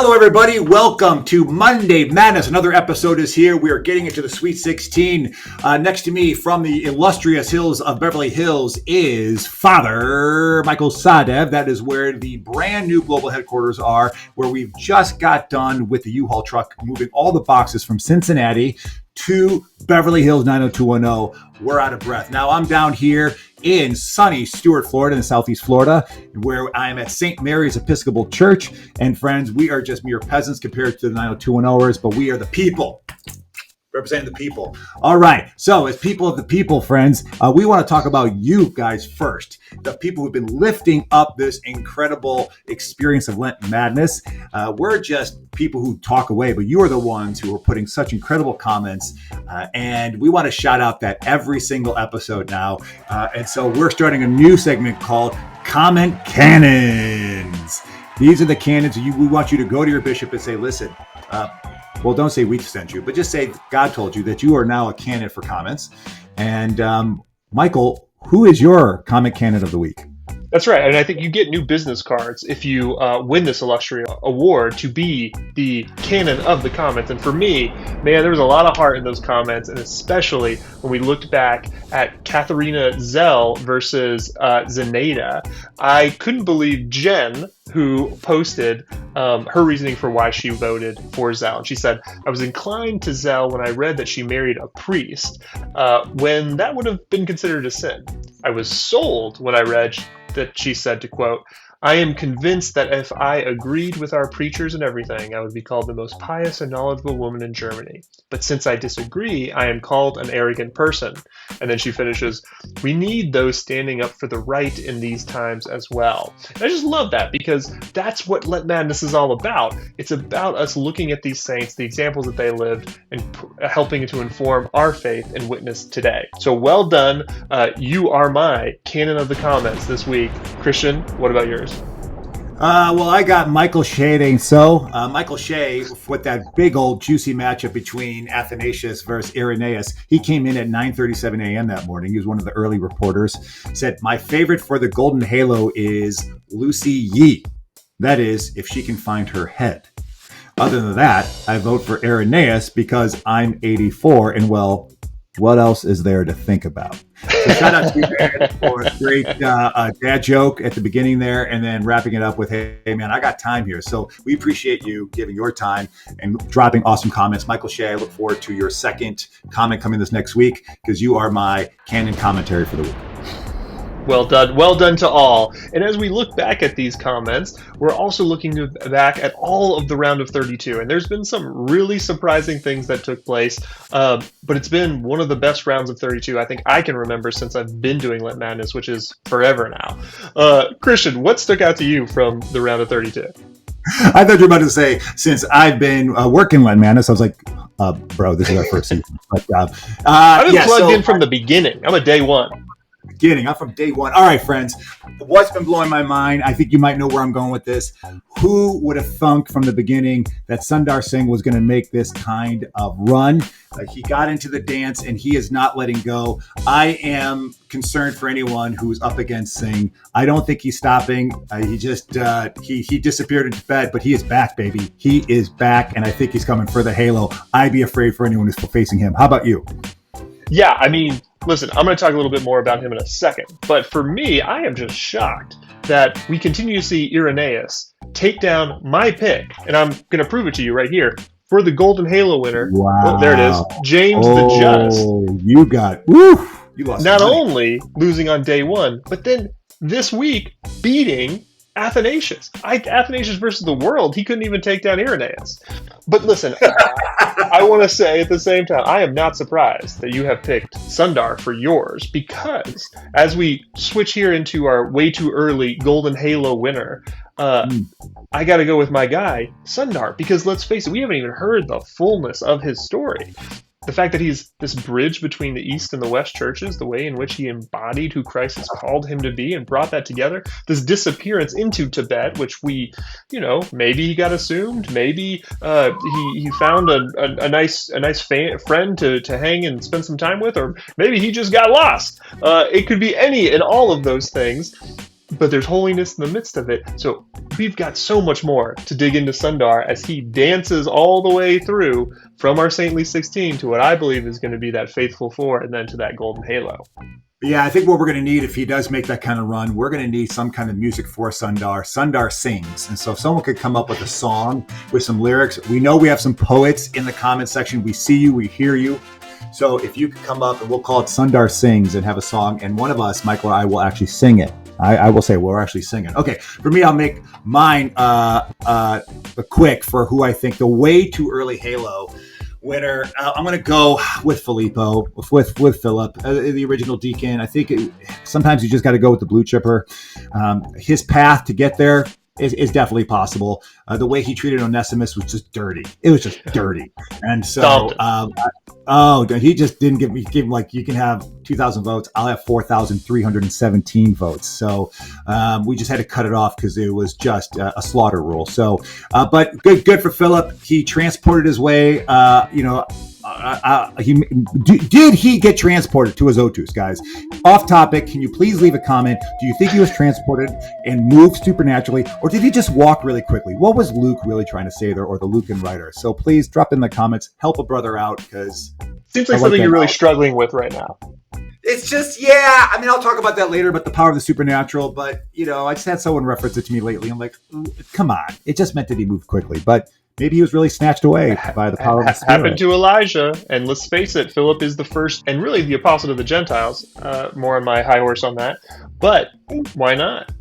Hello, everybody. Welcome to Monday Madness. Another episode is here. We are getting into the Sweet 16. Next to me from the illustrious hills of Beverly Hills is Father Michael Sadev. That is where the brand new global headquarters are, where we've just got done with the U-Haul truck moving all the boxes from Cincinnati to Beverly Hills 90210. We're out of breath. Now I'm down here in sunny Stuart, Florida, in Southeast Florida, where I'm at St. Mary's Episcopal Church. And friends, we are just mere peasants compared to the 90210ers, but we are the people. Representing the people. All right. So as people of the people, friends, we want to talk about you guys first. The people who've been lifting up this incredible experience of Lent Madness. We're just people who talk away, but you are the ones who are putting such incredible comments. And we want to shout out that every single episode now. And so we're starting a new segment called Comment Canons. These are the canons. We want you to go to your bishop and say, listen, well, don't say we sent you, but just say God told you that you are now a canon for comments. And Michael, who is your comment canon of the week? That's right. And I think you get new business cards if you win this illustrious award to be the canon of the comments. And for me, man, there was a lot of heart in those comments, and especially when we looked back at Katharina Zell versus Zenaida. I couldn't believe Jen, who posted her reasoning for why she voted for Zell. And she said, I was inclined to Zell when I read that she married a priest, when that would have been considered a sin. I was sold when I read that she said, to quote, I am convinced that if I agreed with our preachers and everything, I would be called the most pious and knowledgeable woman in Germany. But since I disagree, I am called an arrogant person. And then she finishes, we need those standing up for the right in these times as well. And I just love that, because that's what Lent Madness is all about. It's about us looking at these saints, the examples that they lived, and helping to inform our faith and witness today. So well done. You are my canon of the comments this week. Christian, what about yours? Well, I got Michael Shea. So Michael Shea, with that big old juicy matchup between Athanasius versus Irenaeus, he came in at 9:37 a.m. that morning. He was one of the early reporters. Said, my favorite for the Golden Halo is Lucy Yee. That is, if she can find her head. Other than that, I vote for Irenaeus because I'm 84, and well, what else is there to think about? So shout out to you, man, for a great dad joke at the beginning there, and then wrapping it up with, hey, man, I got time here. So we appreciate you giving your time and dropping awesome comments. Michael Shea, I look forward to your second comment coming this next week, because you are my canon commentary for the week. Well done to all. And as we look back at these comments, we're also looking back at all of the round of 32. And there's been some really surprising things that took place, but it's been one of the best rounds of 32 I think I can remember since I've been doing Lent Madness, which is forever now. Christian, what stuck out to you from the round of 32? I thought you were about to say, since I've been working Lent Madness, I was like, bro, this is our first season. But, I've been plugged in from the beginning. I'm a day one. I'm from day one. All right, friends. What's been blowing my mind? I think you might know where I'm going with this. Who would have thunk from the beginning that Sundar Singh was going to make this kind of run? He got into the dance and he is not letting go. I am concerned for anyone who's up against Singh. I don't think he's stopping. He disappeared into bed, but he is back, baby. He is back, and I think he's coming for the halo. I'd be afraid for anyone who's facing him. How about you? Yeah, I mean, listen, I'm going to talk a little bit more about him in a second. But for me, I am just shocked that we continue to see Irenaeus take down my pick. And I'm going to prove it to you right here. For the Golden Halo winner, wow. Oh, there it is, James the Just. You lost. Not only losing on day one, but then this week beating Athanasius. Athanasius versus the world, he couldn't even take down Irenaeus. But listen, I want to say at the same time, I am not surprised that you have picked Sundar for yours, because as we switch here into our way too early Golden Halo winner, I got to go with my guy, Sundar, because let's face it, we haven't even heard the fullness of his story. The fact that he's this bridge between the East and the West churches, the way in which he embodied who Christ has called him to be and brought that together, this disappearance into Tibet, which we, maybe he got assumed, maybe he found a nice friend to hang and spend some time with, or maybe he just got lost. It could be any and all of those things. but there's holiness in the midst of it. So we've got so much more to dig into Sundar as he dances all the way through from our saintly 16 to what I believe is going to be that faithful 4 and then to that golden halo. Yeah, I think what we're going to need, if he does make that kind of run, we're going to need some kind of music for Sundar. Sundar sings. And so if someone could come up with a song with some lyrics, we know we have some poets in the comment section. We see you, we hear you. So if you could come up and we'll call it Sundar Sings and have a song, and one of us, Michael or I, will actually sing it. I will say we're actually singing. Okay, for me, I'll make mine quick for who I think the way too early Halo winner. I'm going to go with Filippo, with Philip, the original deacon. I think sometimes you just got to go with the blue chipper. His path to get there is definitely possible. The way he treated Onesimus was just dirty. It was just dirty. And so, he just didn't give him like, you can have 2,000 votes. I'll have 4,317 votes. So we just had to cut it off because it was just a slaughter rule. So, but good for Philip. He transported his way, did he get transported to Azotus, guys? Off topic, can you please leave a comment? Do you think he was transported and moved supernaturally, or did he just walk really quickly? What was Luke really trying to say there, or the Lucan writer? So please drop in the comments, help a brother out, because seems like something you're really struggling with right now. It's just, yeah, I mean, I'll talk about that later, about the power of the supernatural, but, I just had someone reference it to me lately. I'm like, come on. It just meant that he moved quickly, but maybe he was really snatched away by the power of the Spirit. Happened to Elijah, and let's face it, Philip is the first, and really the apostle to the Gentiles. More on my high horse on that, but why not?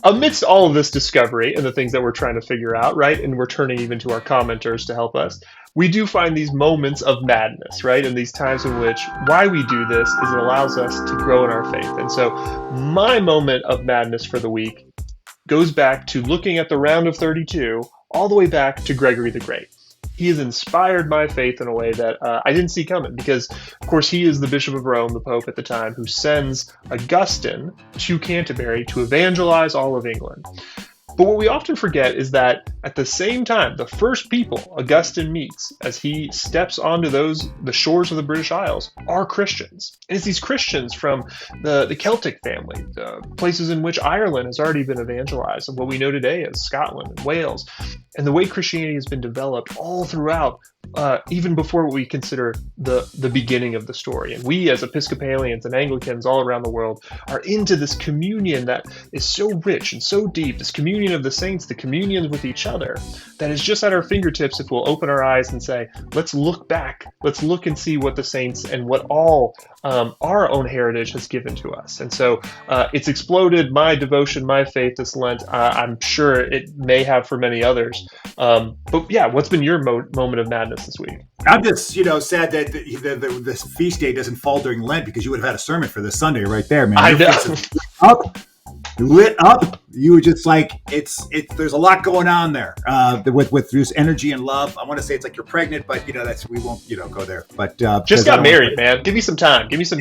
Amidst all of this discovery and the things that we're trying to figure out, right, and we're turning even to our commenters to help us, we do find these moments of madness, right? And these times in which why we do this is it allows us to grow in our faith. And so my moment of madness for the week goes back to looking at the round of 32, all the way back to Gregory the Great. He has inspired my faith in a way that I didn't see coming because, of course, he is the Bishop of Rome, the Pope at the time, who sends Augustine to Canterbury to evangelize all of England. But what we often forget is that at the same time, the first people Augustine meets as he steps onto the shores of the British Isles are Christians. And it's these Christians from the Celtic family, the places in which Ireland has already been evangelized, and what we know today as Scotland and Wales. And the way Christianity has been developed all throughout, even before what we consider the beginning of the story. And we as Episcopalians and Anglicans all around the world are into this communion that is so rich and so deep, this communion of the saints, the communion with each other, that is just at our fingertips if we'll open our eyes and say, let's look back, let's look and see what the saints and what all our own heritage has given to us. And so it's exploded my devotion, my faith this Lent. I'm sure it may have for many others. But yeah, what's been your moment of madness this week? I'm just, sad that this feast day doesn't fall during Lent, because you would have had a sermon for this Sunday right there, man. I know. Lit up. You were just like, there's a lot going on there with just energy and love. I want to say it's like you're pregnant, but we won't go there. But just got married, man. Give me some time. Give you some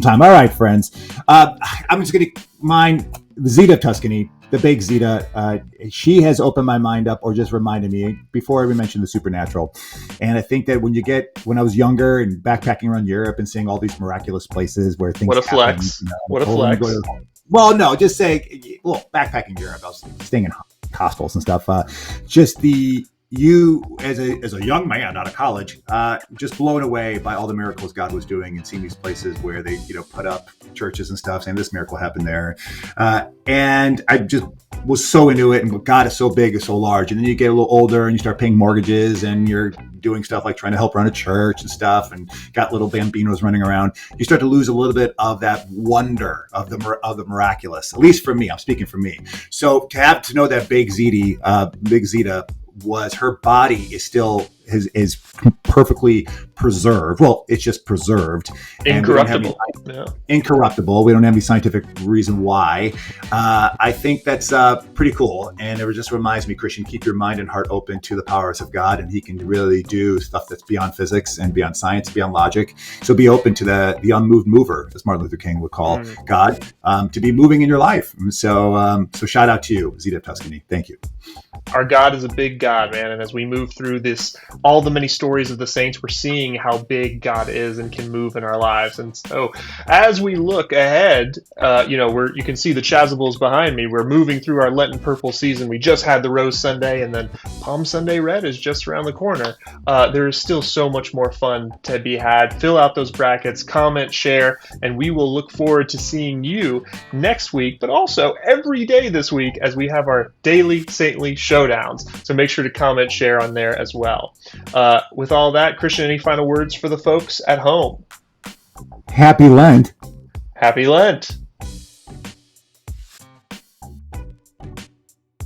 time. All right, friends. I'm just gonna mine Zita of Tuscany, the big Zita. She has opened my mind up, or just reminded me before we mentioned the supernatural. And I think that when I was younger and backpacking around Europe and seeing all these miraculous places where things what a flex. What a flex. Well, no, just say, backpacking Europe, I was staying in hostels and stuff. You as a young man out of college, just blown away by all the miracles God was doing, and seeing these places where they, put up churches and stuff, saying this miracle happened there. And I just was so into it, and God is so big and so large. And then you get a little older and you start paying mortgages, and you're doing stuff like trying to help run a church and stuff, and got little bambinos running around. You start to lose a little bit of that wonder of the miraculous, at least for me. I'm speaking for me. So to know that big Zita was, her body is still is perfectly preserved. Well, it's just preserved. Incorruptible. Incorruptible. We don't have any scientific reason why. I think that's pretty cool. And it just reminds me, Christian, keep your mind and heart open to the powers of God, and he can really do stuff that's beyond physics and beyond science, beyond logic. So be open to the unmoved mover, as Martin Luther King would call God, to be moving in your life. So shout out to you, Zita of Tuscany. Thank you. Our God is a big God, man. And as we move through this all the many stories of the saints, we're seeing how big God is and can move in our lives. And so as we look ahead, you can see the chasubles behind me. We're moving through our Lenten purple season. We just had the Rose Sunday, and then Palm Sunday red is just around the corner. There is still so much more fun to be had. Fill out those brackets, comment, share, and we will look forward to seeing you next week, but also every day this week as we have our daily saintly showdowns. So make sure to comment, share on there as well. With all that, Christian, any final words for the folks at home? Happy Lent. Happy Lent.